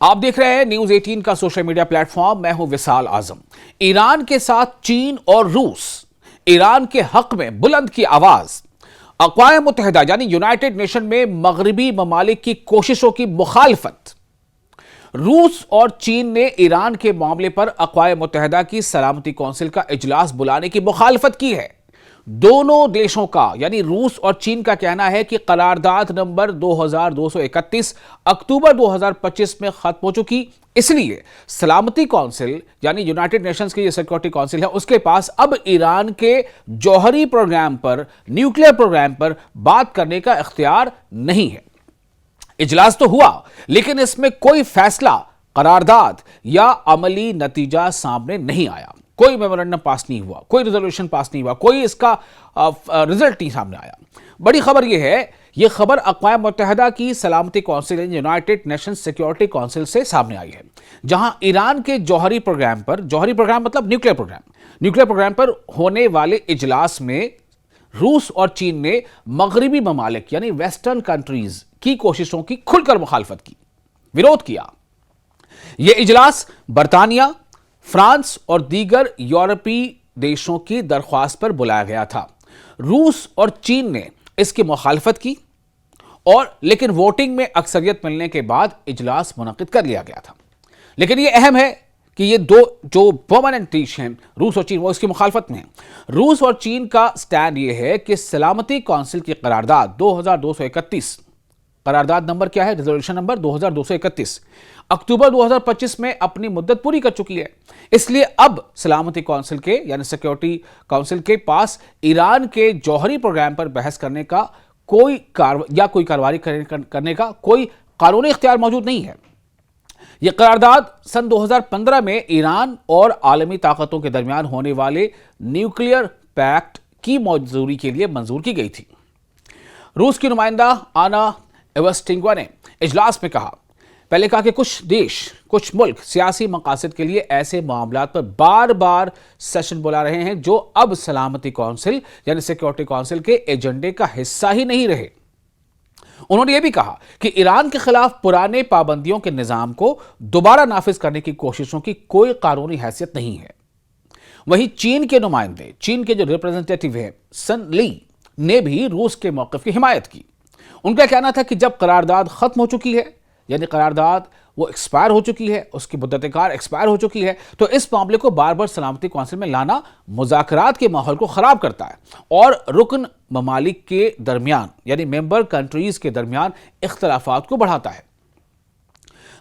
आप देख रहे हैं न्यूज 18 का सोशल मीडिया प्लेटफॉर्म। मैं हूं विशाल आजम। ईरान के साथ चीन और रूस, ईरान के हक में बुलंद की आवाज। अक़वाम मुत्तहिदा यानी यूनाइटेड नेशन में मगरबी ममालिक की कोशिशों की मुखालफत। रूस और चीन ने ईरान के मामले पर अक़वाम मुत्तहिदा की सलामती कौंसिल का इजलास बुलाने की मुखालफत की है। दोनों देशों का यानी रूस और चीन का कहना है कि करारदाद नंबर 2231 अक्टूबर 2025 में खत्म हो चुकी, इसलिए सलामती कौंसिल यानी यूनाइटेड नेशंस की जो सिक्योरिटी कौंसिल है उसके पास अब ईरान के जौहरी प्रोग्राम पर, न्यूक्लियर प्रोग्राम पर बात करने का इख्तियार नहीं है। इजलास तो हुआ लेकिन इसमें कोई फैसला, करारदाद या अमली नतीजा सामने नहीं आया। कोई मेमोरेंडम पास नहीं हुआ, कोई रेजोल्यूशन पास नहीं हुआ, कोई इसका रिजल्ट नहीं सामने आया। बड़ी खबर यह है, यह खबर अक़वाम मुत्तहिदा की सलामती council United Nations security council से सामने आई है, जहां ईरान के जौहरी प्रोग्राम पर, जौहरी प्रोग्राम मतलब न्यूक्लियर प्रोग्राम पर होने वाले इजलास में रूस और चीन ने मगरबी ममालिक यानी वेस्टर्न कंट्रीज की कोशिशों की खुलकर मुखालफत की, विरोध किया। यह इजलास बरतानिया, फ्रांस और दीगर यूरोपीय देशों की दरख्वास्त पर बुलाया गया था। रूस और चीन ने इसकी मुखालफत की और लेकिन वोटिंग में अक्सरियत मिलने के बाद इजलास मुनक्किद कर लिया गया था। लेकिन यह अहम है कि ये दो जो परमानेंट देश हैं रूस और चीन, वो इसकी मुखालफत में हैं। रूस और चीन का स्टैंड यह है कि सलामती कौंसिल की करारदाद 2231, करारदाद नंबर क्या है, रेजोल्यूशन नंबर 2231, अक्टूबर 2025 में अपनी मुद्दत पूरी कर चुकी है। इसलिए अब सलामती कौंसिल के यानी सिक्योरिटी काउंसिल के पास ईरान के जौहरी प्रोग्राम पर बहस करने का कोई कार्रवाई करने का कोई कानूनी इख्तियार मौजूद नहीं है। यह करारदाद सन 2015 में ईरान और आलमी ताकतों के दरमियान होने वाले न्यूक्लियर पैक्ट की मंजूरी के लिए मंजूर की गई थी। रूस की नुमाइंदा आना एवस्टिंगवा ने इजलास में पहले कहा कि कुछ मुल्क सियासी मकासद के लिए ऐसे मामलात पर बार बार सेशन बुला रहे हैं जो अब सलामती कौंसिल यानी सिक्योरिटी कौंसिल के एजेंडे का हिस्सा ही नहीं रहे। उन्होंने यह भी कहा कि ईरान के खिलाफ पुराने पाबंदियों के निजाम को दोबारा नाफिज करने की कोशिशों की कोई कानूनी हैसियत नहीं है। वहीं चीन के नुमाइंदे, चीन के जो रिप्रेजेंटेटिव हैं सन ली ने भी रूस के मौक़िफ़ की हिमायत की। उनका कहना था कि जब करारदाद खत्म हो चुकी है यानी करारदाद वो एक्सपायर हो चुकी है, उसकी मुद्दत कार एक्सपायर हो चुकी है, तो इस मामले को बार बार सलामती कौंसिल में लाना मुज़ाकरात के माहौल को ख़राब करता है और रुकन ममालिक के दरमियान यानी मेंबर कंट्रीज़ के दरमियान इख्तलाफात को बढ़ाता है।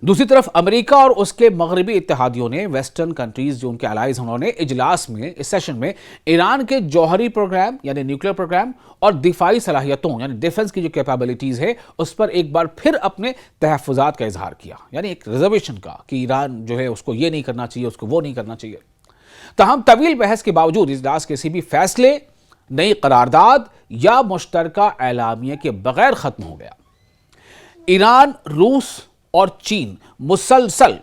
दूसरी तरफ अमेरिका और उसके मगरबी इत्तेहादियों ने, वेस्टर्न कंट्रीज जो उनके अलाइज, उन्होंने इजलास में, इस सेशन में ईरान के जौहरी प्रोग्राम यानी न्यूक्लियर प्रोग्राम और दिफाई सलाहियतों यानी डिफेंस की जो कैपेबिलिटीज है उस पर एक बार फिर अपने तहफ़्फ़ुज़ात का इजहार किया, यानी एक रिजर्वेशन का कि ईरान जो है उसको ये नहीं करना चाहिए, उसको वो नहीं करना चाहिए। तमाम तवील बहस के बावजूद इजलास किसी भी फैसले, नई करारदाद या मुश्तरका एलामिया के बगैर खत्म हो गया। ईरान, रूस और चीन मुसलसल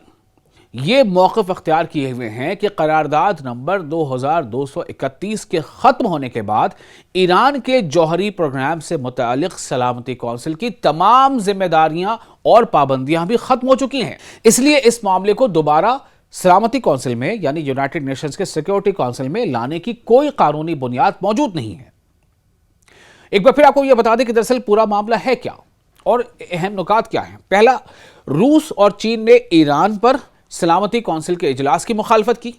ये मौक़िफ़ अख्तियार किए हुए हैं कि करारदाद नंबर 2231 के ख़त्म होने के बाद ईरान के जौहरी प्रोग्राम से मुतालिक सलामती कौंसिल की तमाम जिम्मेदारियां और पाबंदियां भी ख़त्म हो चुकी हैं। इसलिए इस मामले को दोबारा सलामती कौंसिल में यानी यूनाइटेड नेशंस के सिक्योरिटी काउंसिल में लाने की कोई कानूनी बुनियाद मौजूद नहीं है। एक बार फिर आपको यह बता दें कि दरअसल पूरा मामला है क्या और अहम नुकात क्या हैं। पहला, रूस और चीन ने ईरान पर सलामती कौंसिल के इजलास की मुखालफत की।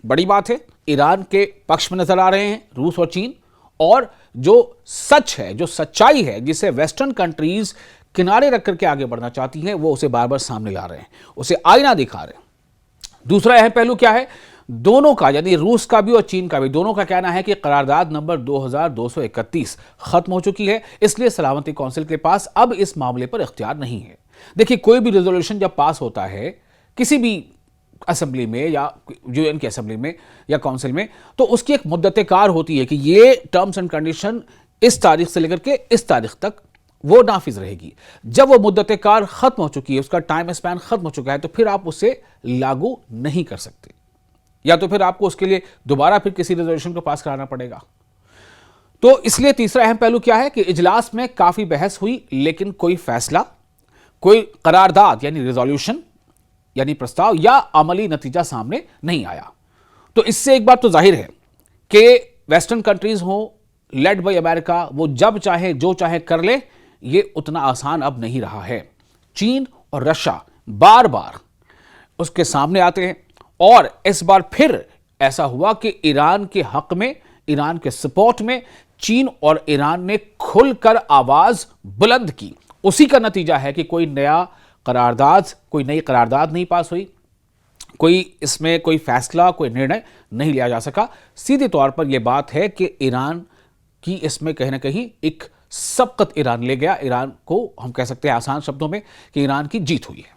बड़ी बात है, ईरान के पक्ष में नजर आ रहे हैं रूस और चीन, और जो सच है, जो सच्चाई है जिसे वेस्टर्न कंट्रीज किनारे रख करके आगे बढ़ना चाहती हैं, वो उसे बार बार सामने ला रहे हैं, उसे आईना दिखा रहे हैं। दूसरा अहम पहलू क्या है, दोनों का यानी रूस का भी और चीन का भी, दोनों का कहना है कि करारदाद नंबर 2231 खत्म हो चुकी है, इसलिए सलामती कौंसिल के पास अब इस मामले पर इख्तियार नहीं है। देखिए, कोई भी रेजोल्यूशन जब पास होता है किसी भी असेंबली में या यूएन की असेंबली में या काउंसिल में, तो उसकी एक मुद्दत कार होती है कि ये टर्म्स एंड कंडीशन इस तारीख से लेकर के इस तारीख तक वो नाफिज रहेगी। जब वो मुद्दत कार खत्म हो चुकी है, उसका टाइम स्पैन खत्म हो चुका है, तो फिर आप उसे लागू नहीं कर सकते, या तो फिर आपको उसके लिए दोबारा फिर किसी रेजोल्यूशन को पास कराना पड़ेगा। तो इसलिए तीसरा अहम पहलू क्या है कि इजलास में काफी बहस हुई लेकिन कोई फैसला, कोई करारदाद यानी रेजोल्यूशन यानी प्रस्ताव या अमली नतीजा सामने नहीं आया। तो इससे एक बात तो जाहिर है कि वेस्टर्न कंट्रीज हो लेड बाय अमेरिका, वो जब चाहे जो चाहे कर ले, ये उतना आसान अब नहीं रहा है। चीन और रशिया बार बार उसके सामने आते हैं और इस बार फिर ऐसा हुआ कि ईरान के हक में, ईरान के सपोर्ट में चीन और ईरान ने खुलकर आवाज बुलंद की। उसी का नतीजा है कि कोई नई करारदाद नहीं पास हुई, कोई इसमें कोई फैसला, कोई निर्णय नहीं लिया जा सका। सीधे तौर पर यह बात है कि ईरान की इसमें कहीं ना कहीं एक सबकत ईरान ले गया। ईरान को हम कह सकते हैं आसान शब्दों में कि ईरान की जीत हुई है।